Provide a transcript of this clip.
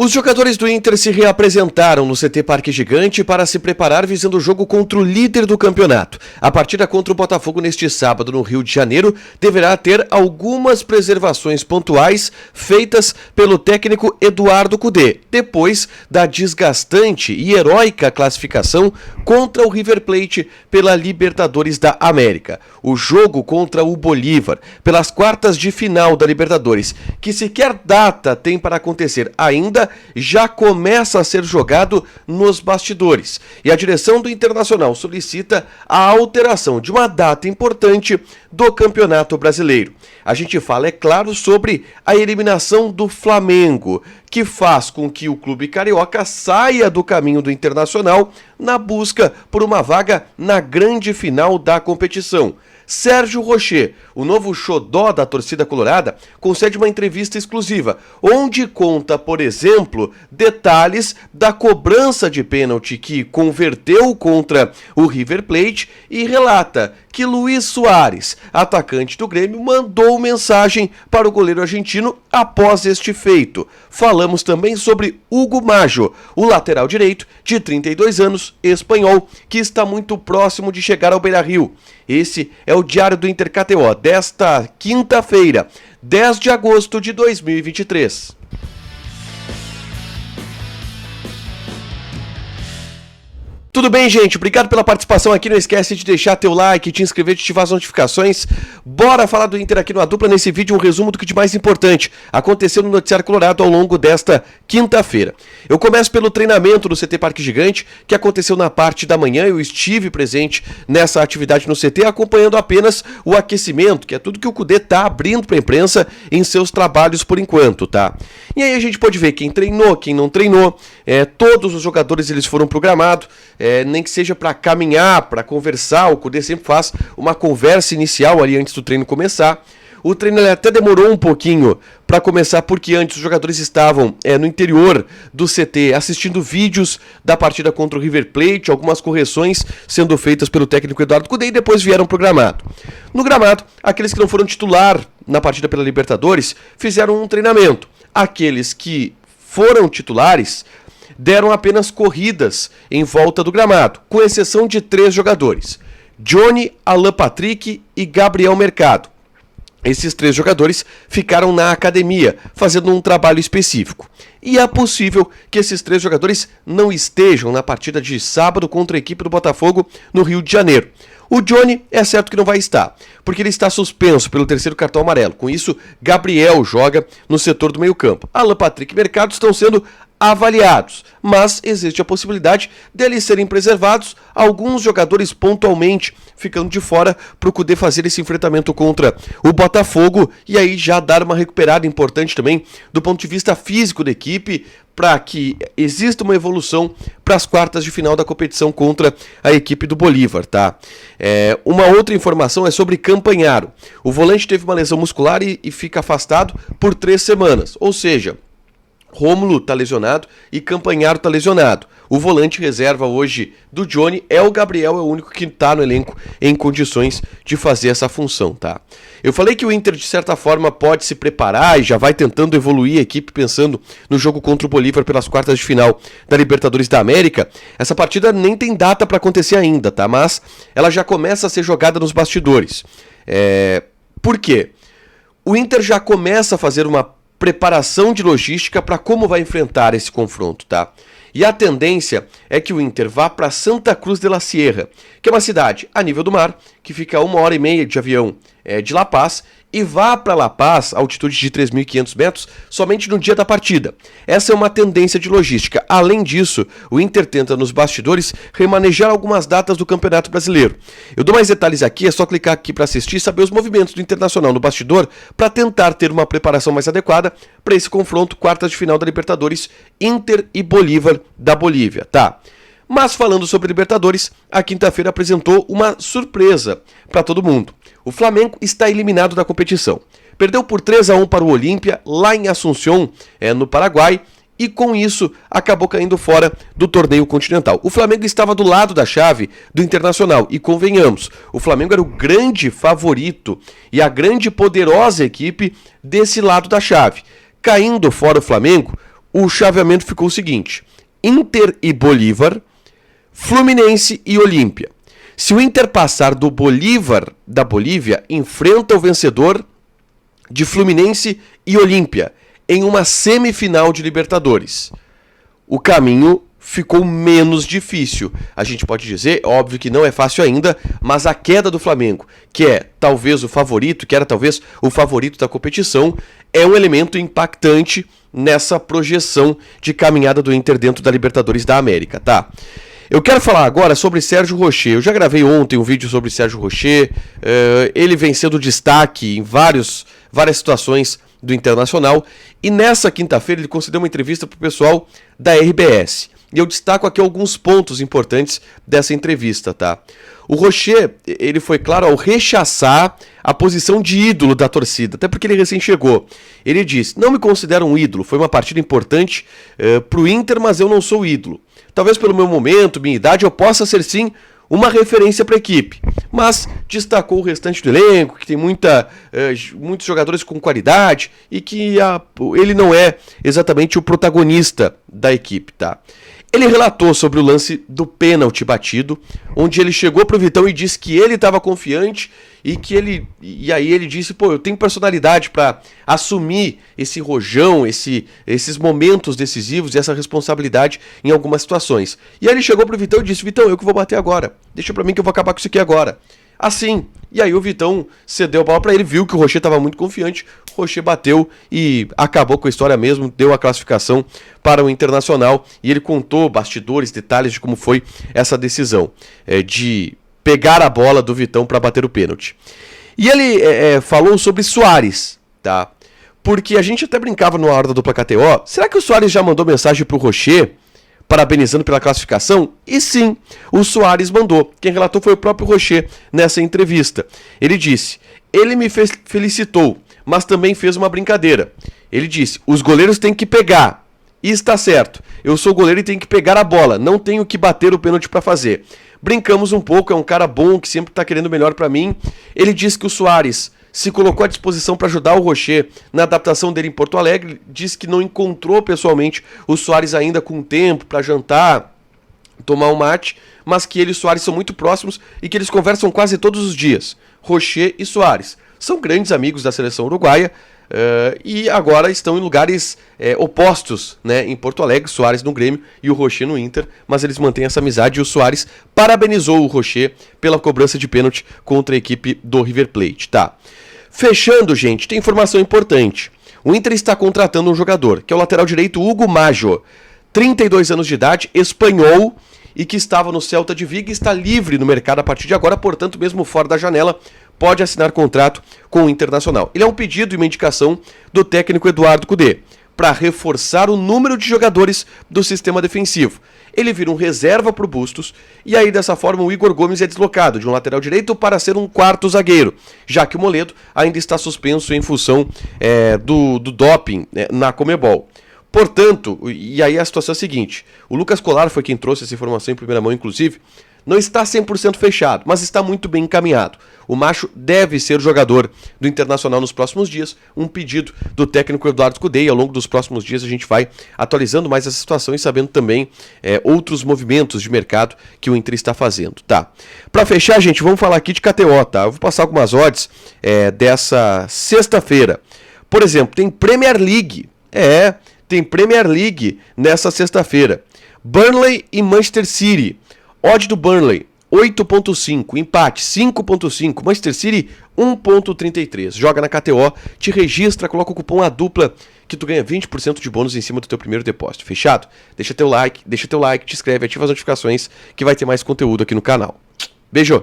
Os jogadores do Inter se reapresentaram no CT Parque Gigante para se preparar visando o jogo contra o líder do campeonato. A partida contra o Botafogo neste sábado no Rio de Janeiro deverá ter algumas preservações pontuais feitas pelo técnico Eduardo Cudê, depois da desgastante e heróica classificação contra o River Plate pela Libertadores da América. O jogo contra o Bolívar, pelas quartas de final da Libertadores, que sequer data tem para acontecer ainda, já começa a ser jogado nos bastidores. E a direção do Internacional solicita a alteração de uma data importante do Campeonato Brasileiro. A gente fala, é claro, sobre a eliminação do Flamengo, que faz com que o clube carioca saia do caminho do Internacional na busca por uma vaga na grande final da competição. Sérgio Rocher, o novo xodó da torcida colorada, concede uma entrevista exclusiva, onde conta, por exemplo, detalhes da cobrança de pênalti que converteu contra o River Plate e relata que Luiz Soares, atacante do Grêmio, mandou mensagem para o goleiro argentino após este feito. Falamos também sobre Hugo Maggio, o lateral direito de 32 anos, espanhol, que está muito próximo de chegar ao Beira-Rio. Esse é o Diário do Inter KTO desta quinta-feira, 10 de agosto de 2023. Tudo bem, gente? Obrigado pela participação aqui. Não esquece de deixar teu like, te inscrever, de ativar as notificações. Bora falar do Inter aqui no A Dupla. Nesse vídeo, um resumo do que de mais importante aconteceu no Noticiário Colorado ao longo desta quinta-feira. Eu começo pelo treinamento do CT Parque Gigante, que aconteceu na parte da manhã. Eu estive presente nessa atividade no CT, acompanhando apenas o aquecimento, que é tudo que o Cudê está abrindo para a imprensa em seus trabalhos por enquanto, tá? E aí a gente pode ver quem treinou, quem não treinou. Todos os jogadores eles foram programados. Nem que seja para caminhar, para conversar, o Cudê sempre faz uma conversa inicial ali antes do treino começar. O treino ele até demorou um pouquinho para começar, porque antes os jogadores estavam no interior do CT assistindo vídeos da partida contra o River Plate, algumas correções sendo feitas pelo técnico Eduardo Cudê e depois vieram pro gramado. No gramado, aqueles que não foram titular na partida pela Libertadores fizeram um treinamento. Aqueles que foram titulares deram apenas corridas em volta do gramado, com exceção de 3 jogadores: Johnny, Alan Patrick e Gabriel Mercado. Esses 3 jogadores ficaram na academia, fazendo um trabalho específico. E é possível que esses 3 jogadores não estejam na partida de sábado contra a equipe do Botafogo no Rio de Janeiro. O Johnny é certo que não vai estar, porque ele está suspenso pelo 3º cartão amarelo. Com isso, Gabriel joga no setor do meio-campo. Alan Patrick e Mercado estão sendo avaliados, mas existe a possibilidade deles serem preservados, alguns jogadores pontualmente ficando de fora para o Cudê fazer esse enfrentamento contra o Botafogo e aí já dar uma recuperada importante também do ponto de vista físico da equipe, para que exista uma evolução para as quartas de final da competição contra a equipe do Bolívar, tá? Uma outra informação é sobre Campanharo. O volante teve uma lesão muscular e fica afastado por 3 semanas, ou seja, Rômulo está lesionado e Campanharo está lesionado. O volante reserva hoje do Johnny é o Gabriel, é o único que está no elenco em condições de fazer essa função, tá? Eu falei que o Inter, de certa forma, pode se preparar e já vai tentando evoluir a equipe pensando no jogo contra o Bolívar pelas quartas de final da Libertadores da América. Essa partida nem tem data para acontecer ainda, tá? Mas ela já começa a ser jogada nos bastidores. Por quê? O Inter já começa a fazer uma preparação de logística para como vai enfrentar esse confronto, tá? E a tendência é que o Inter vá para Santa Cruz de la Sierra, que é uma cidade a nível do mar, que fica a 1h30 de avião de La Paz, e vá para La Paz, altitude de 3.500 metros, somente no dia da partida. Essa é uma tendência de logística. Além disso, o Inter tenta nos bastidores remanejar algumas datas do Campeonato Brasileiro. Eu dou mais detalhes aqui, é só clicar aqui para assistir e saber os movimentos do Internacional no bastidor para tentar ter uma preparação mais adequada para esse confronto quartas de final da Libertadores, Inter e Bolívar da Bolívia, tá? Mas falando sobre Libertadores, a quinta-feira apresentou uma surpresa para todo mundo. O Flamengo está eliminado da competição. Perdeu por 3-1 para o Olímpia, lá em Assunción, no Paraguai, e com isso acabou caindo fora do torneio continental. O Flamengo estava do lado da chave do Internacional, e convenhamos, o Flamengo era o grande favorito e a grande poderosa equipe desse lado da chave. Caindo fora o Flamengo, o chaveamento ficou o seguinte: Inter e Bolívar, Fluminense e Olímpia. Se o Inter passar do Bolívar da Bolívia, enfrenta o vencedor de Fluminense e Olímpia em uma semifinal de Libertadores. O caminho ficou menos difícil. A gente pode dizer, óbvio que não é fácil ainda, mas a queda do Flamengo, que é talvez o favorito, que era talvez o favorito da competição, é um elemento impactante nessa projeção de caminhada do Inter dentro da Libertadores da América, tá? Eu quero falar agora sobre Sérgio Rocher. Eu já gravei ontem um vídeo sobre Sérgio Rocher. Ele vem sendo destaque em várias situações do Internacional. E nessa quinta-feira ele concedeu uma entrevista para o pessoal da RBS. E eu destaco aqui alguns pontos importantes dessa entrevista, tá? O Rocher, ele foi claro ao rechaçar a posição de ídolo da torcida, até porque ele recém chegou. Ele disse: não me considero um ídolo, foi uma partida importante pro Inter, mas eu não sou ídolo. Talvez pelo meu momento, minha idade, eu possa ser sim uma referência para a equipe. Mas destacou o restante do elenco, que tem muitos jogadores com qualidade e que ele não é exatamente o protagonista da equipe, tá? Ele relatou sobre o lance do pênalti batido, onde ele chegou pro Vitão e disse que ele estava confiante e aí ele disse: pô, eu tenho personalidade para assumir esse rojão, esses momentos decisivos e essa responsabilidade em algumas situações. E aí ele chegou pro Vitão e disse: Vitão, eu que vou bater agora, deixa pra mim que eu vou acabar com isso aqui agora. Assim, e aí o Vitão cedeu a bola pra ele, viu que o Rocher estava muito confiante, o Rocher bateu e acabou com a história mesmo, deu a classificação para o Internacional, e ele contou bastidores, detalhes de como foi essa decisão de pegar a bola do Vitão para bater o pênalti. E ele falou sobre Soares, tá? Porque a gente até brincava na hora da dupla KTO, será que o Soares já mandou mensagem pro Rocher parabenizando pela classificação? E sim, o Soares mandou. Quem relatou foi o próprio Rocher nessa entrevista. Ele disse: ele me felicitou, mas também fez uma brincadeira. Ele disse: os goleiros têm que pegar. E está certo, eu sou goleiro e tenho que pegar a bola, não tenho que bater o pênalti para fazer. Brincamos um pouco, é um cara bom que sempre está querendo o melhor para mim. Ele disse que o Soares se colocou à disposição para ajudar o Rocher na adaptação dele em Porto Alegre, disse que não encontrou pessoalmente o Soares ainda com tempo para jantar, tomar um mate, mas que ele e o Soares são muito próximos e que eles conversam quase todos os dias. Rocher e Soares são grandes amigos da seleção uruguaia e agora estão em lugares opostos, né, em Porto Alegre, Soares no Grêmio e o Rocher no Inter, mas eles mantêm essa amizade e o Soares parabenizou o Rocher pela cobrança de pênalti contra a equipe do River Plate, tá? Fechando, gente, tem informação importante. O Inter está contratando um jogador, que é o lateral direito Hugo Maggio, 32 anos de idade, espanhol, e que estava no Celta de Vigo e está livre no mercado a partir de agora, portanto, mesmo fora da janela, pode assinar contrato com o Internacional. Ele é um pedido e uma indicação do técnico Eduardo Cudê, para reforçar o número de jogadores do sistema defensivo. Ele vira um reserva para o Bustos, e aí dessa forma o Igor Gomes é deslocado de um lateral direito para ser um quarto zagueiro, já que o Moledo ainda está suspenso em função do doping na Conmebol. Portanto, e aí a situação é a seguinte: o Lucas Colar foi quem trouxe essa informação em primeira mão, inclusive, não está 100% fechado, mas está muito bem encaminhado. O Macho deve ser o jogador do Internacional nos próximos dias, um pedido do técnico Eduardo Cudê, e ao longo dos próximos dias a gente vai atualizando mais essa situação e sabendo também outros movimentos de mercado que o Inter está fazendo, tá? Para fechar, gente, vamos falar aqui de KTO, tá? Eu vou passar algumas odds dessa sexta-feira. Por exemplo, tem Premier League, tem Premier League nessa sexta-feira. Burnley e Manchester City. Odd do Burnley, 8.5. Empate, 5.5. Manchester City, 1.33. Joga na KTO, te registra, coloca o cupom ADUPLA que tu ganha 20% de bônus em cima do teu primeiro depósito. Fechado? Deixa teu like, te inscreve, ativa as notificações que vai ter mais conteúdo aqui no canal. Beijo!